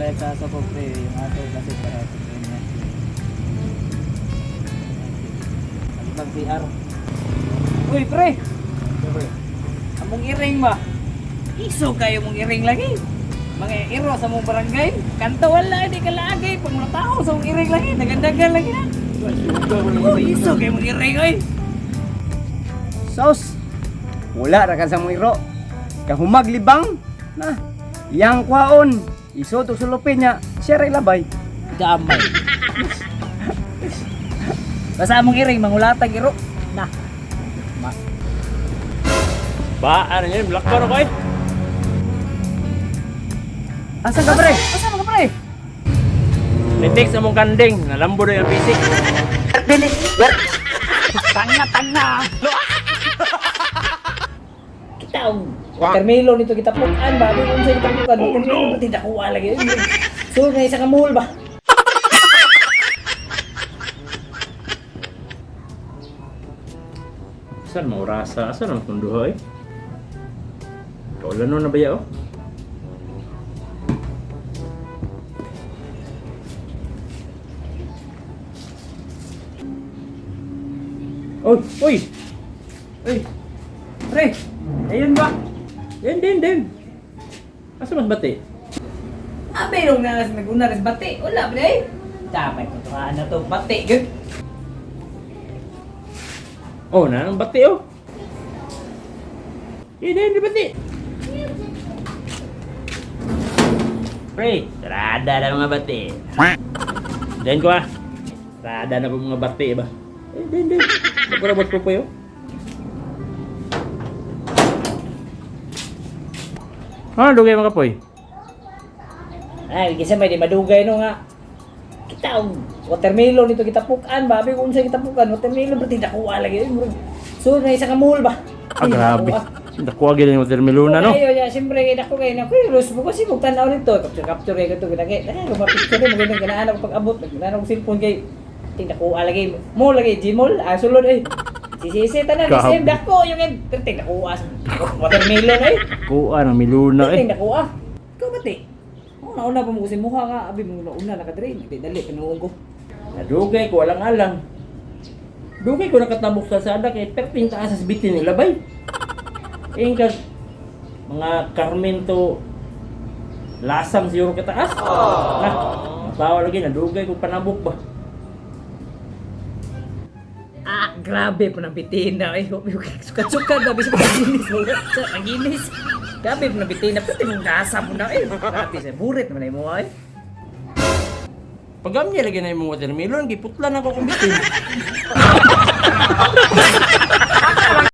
Like sa ko pre, yung ato kasi para sa kanya. Ang PR. Uy pre, among iring ba? Iso kayo mong iring lagi. Mga iro sa mong barangay. Kanto wala, di ka lagi. Pag mga tao sa mong iring lagi, nagandagan lagi na. Uy, iso kayo mong iring oy. Sos, wala ra ka sa mwiro. Kahumag libang na yang kwaon. Iso to sulupin niya, siya ray labay. Gamay. Basta among iring, mangulatag iro. Na. Ba, ano yun? Black bar ako eh. Asa ka pre? Asa ka pre? Nitex na mong kanding. Nalambo na yung basic. Tanga. Kita termilo nito kita pukan ba? Kung sa kita pukan, termilo tidak kuha lagi. So na isa ka mall ba? Saan mo rasa? Saan ang tunduho eh? Kaulan nun na ba yao? Oy! Oy! Oy! Pre! Ayun ba? Din! Asa mas bati? Abelong na naguna res bati. Wala ba eh? Damay ko na to bati gud. Oh, na ang bati oh! Hindi bati! Pre! Sarada na mga bati! Diyan ko ah! Sarada na po mga bati ba? Din! Nagparabot ko po yun? Dugay mga kapoy. Ay, kasi may di madugay no nga. Kita watermelon nito kita pukan ba? Abi kung sa kita pukan, watermelon ba tidak kuha lagi. So na isa ka mall ba? Grabe. Nakuha gila yung watermelon no? Ayo ya, siyempre ako kay na Rose mo kasi mo tanaw nito. Capture kay to ginagay. Dahil ko picture mo ganun ganaan ako pag-abot, ganaan ako cellphone kay tidak kuha lagi. Mall lagi, Gmall. Sulod eh. Sisi tanan ni Sim dako yung tidak kuha. Watermelon eh. Kuha ng miluna eh. Tidak kuha. Ikaw bati. Una pa mo kasi mukha nga, abi mo una nakadre, hindi dali pinuong ko. Nadugay ko, alang-alang. Dugay ko nakatabok sa sada kay perting taas sa bitin nila bay. Ingkas mga Carmento lasang siguro kataas. Na, bawa lagi nadugay ko panabok ba. Grabe po ng bitin na. Ay, sukat-sukat na. Bisa pa ang ginis. Grabe po ng bitin na. Pati mong gasa po na. Ay, grabe sa burit naman ay mo ay. Pagam niya lagi na yung watermelon, giputlan ako kung bitin.